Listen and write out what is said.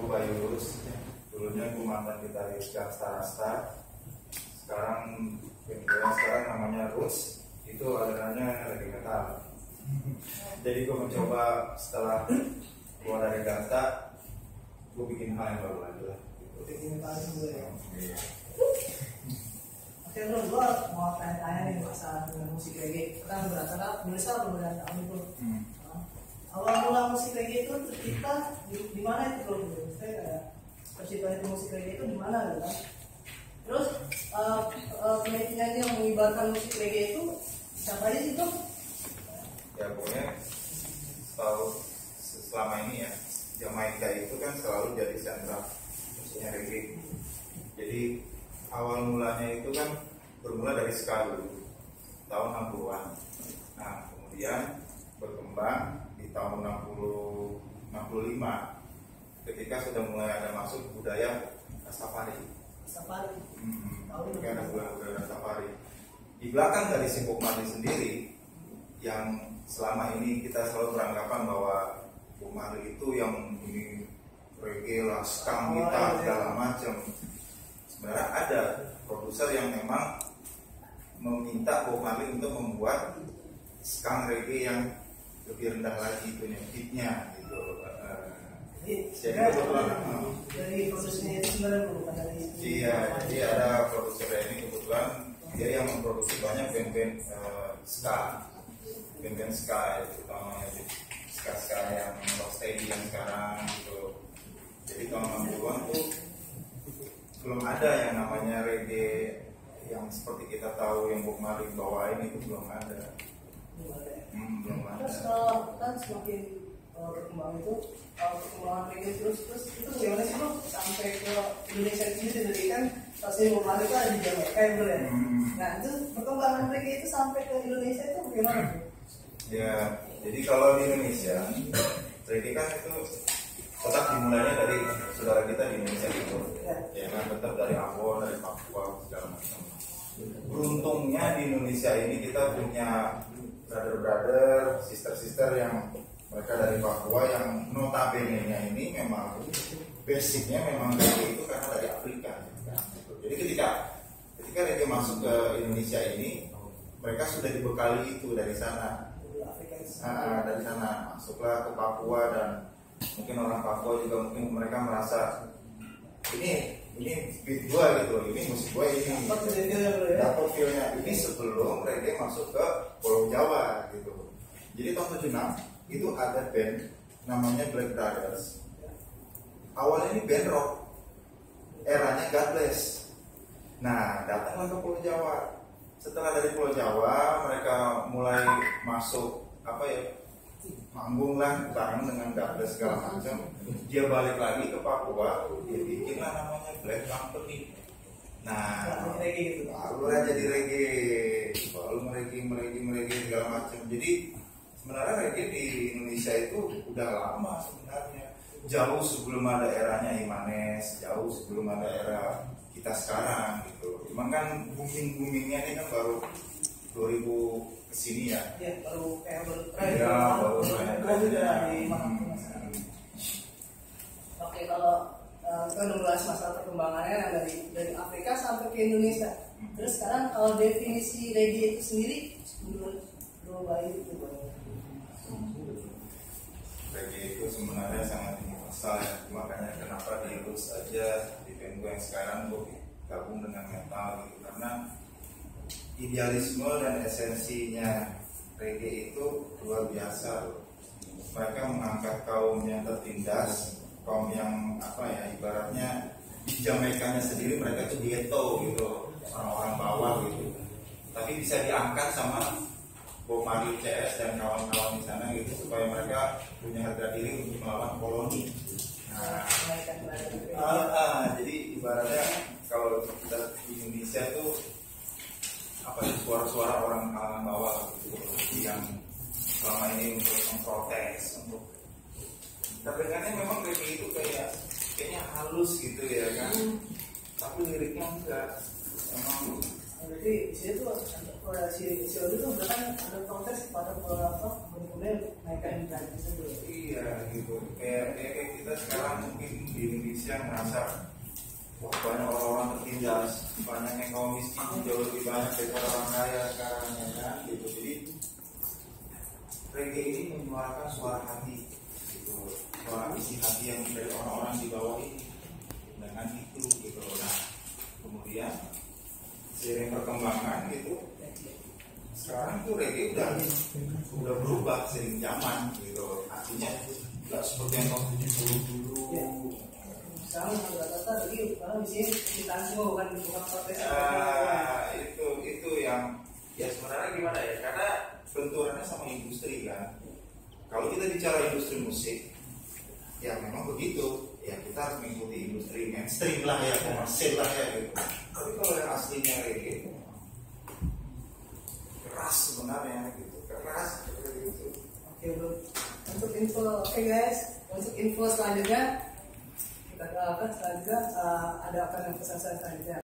gue Bayus. Dulunya gue mantan gitaris Gangsta Rasta. Sekarang namanya Roots. Itu alirannya reggae metal. Jadi gue mencoba setelah keluar dari Gangsta, gue bikin hal yang baru lagi lah. Bikin hal yang baru ya. Iya. Oke bro, gue mau tanya-tanya nih masalah dengan musik reggae. Kan berasal Indonesia beberapa tahun itu. Awal mula musik reggae itu tercipta di mana itu bro? Saya kayak tercipta itu musik reggae itu di mana gitu kan? Terus penyanyi yang mengibarkan musik reggae itu siapa aja sih bro? Ya pokoknya selama ini ya Jamaika itu kan selalu jadi sentra musiknya reggae. Jadi awal mulanya itu kan bermula dari ska dulu tahun 60-an. Nah kemudian berkembang di tahun 65 ketika sudah mulai ada masuk budaya Rastafari. Ada budaya Rastafari. Di belakang dari si Bob Marley sendiri yang selama ini kita selalu beranggapan bahwa Bob Marley itu yang ini reggae lah, ska, gitar, segala macam. Sebenarnya ada produser yang memang meminta Bob Marley untuk membuat ska reggae yang lebih rendah lagi itunya, beatnya gitu. Jadi kebetulan dari produsernya itu sebenarnya bukan dari iya, jadi ada produser ini kebetulan dia yang memproduksi banyak band-band ska, band-band ska itu utamanya ska yang rocksteady yang sekarang gitu. Jadi tahun 60-an tuh belum ada yang namanya reggae yang seperti kita tahu yang Bob Marley bawain itu belum ada. Belum ada. Terus kalau kan semakin berkembang itu perkembangan reggae terus itu gimana sih bro sampai ke Indonesia sendiri? Jadi kan pasti Bob Marley itu ada di Jamaika ya bro ya. Nah itu perkembangan reggae itu sampai ke Indonesia itu bagaimana bro? Ya, jadi kalau di Indonesia reggae kan itu tetap dimulainya dari saudara kita di Indonesia itu, ya kan, tetap dari Ambon, dari Papua segala macam. Beruntungnya di Indonesia ini kita punya brother-brother, sister-sister yang mereka dari Papua yang notabene-nya ini memang basicnya memang reggae itu karena dari Afrika. Jadi ketika reggae masuk ke Indonesia ini, mereka sudah dibekali itu dari sana. Dari sana masuklah ke Papua dan mungkin orang Papua juga mungkin mereka merasa ini beat gua gitu, ini musik gua ini dapat feelnya ini sebelum reggae masuk ke Pulau Jawa gitu. Jadi tahun 76 itu ada band namanya Black Brothers. Awalnya ini band rock, eranya God Bless. Nah datanglah ke Pulau Jawa. Setelah dari Pulau Jawa mereka mulai masuk manggung lah bareng dengan Gabler segala macam. Dia balik lagi ke Papua, dia bikin lah namanya Black Company. Nah, baru aja jadi reggae, baru reggae segala macam. Jadi sebenarnya reggae di Indonesia itu udah lama sebenarnya, jauh sebelum ada eranya Imanes, jauh sebelum ada era kita sekarang gitu. Cuman kan boomingnya ini kan baru 2000 kesini ya. Ya baru Oke, kalau kita udah bahas masalah perkembangannya dari Afrika sampai ke Indonesia. Terus sekarang kalau definisi reggae itu sendiri menurut Bro Bayu itu reggae itu sebenarnya sangat universal ya. Makanya kenapa di Roots aja di band gue yang sekarang gue gabung dengan metal gitu, karena idealisme dan esensinya reggae itu luar biasa loh. Mereka mengangkat kaum yang tertindas, kaum yang ibaratnya di Jamaikanya sendiri mereka tuh ghetto gitu, orang-orang bawah gitu, tapi bisa diangkat sama Bob Marley CS dan kawan-kawan di sana gitu supaya mereka punya harga diri untuk melawan koloni. Jadi ibaratnya kalau kita di Indonesia tuh suara-suara orang kalangan bawah gitu, yang selama ini untuk memprotes, untuk terdengarnya memang reggae itu kayaknya halus gitu ya kan, tapi liriknya enggak, emang Jadi di situ si itu bahkan ada protes kepada beberapa kemudian naikkan gaji tersebut. Iya gitu. Kayak kita sekarang mungkin di Indonesia ngerasa wah banyak orang-orang tertindas, banyak yang kaum miskin jauh lebih banyak daripada orang kaya sekarang ya kan gitu. Jadi reggae ini menyuarakan suara hati gitu, suara isi hati yang dari orang-orang di bawah ini dengan itu gitu. Nah kemudian seiring perkembangan gitu sekarang tuh reggae udah berubah seiring zaman gitu, artinya nggak seperti yang tahun 70 dulu. Sekarang rata-rata jadi kalau di sini kita semua bukan protes. Itu yang ya sebenarnya gimana ya, karena benturannya sama industri kan. Kalau kita bicara industri musik ya memang begitu ya, kita harus mengikuti industri mainstream lah ya, komersil lah ya gitu. Tapi kalau yang aslinya reggae keras sebenarnya gitu, keras gitu. Oke bro, untuk info, oke guys, untuk info selanjutnya kita selanjutnya ada apa yang pesan saya selanjutnya.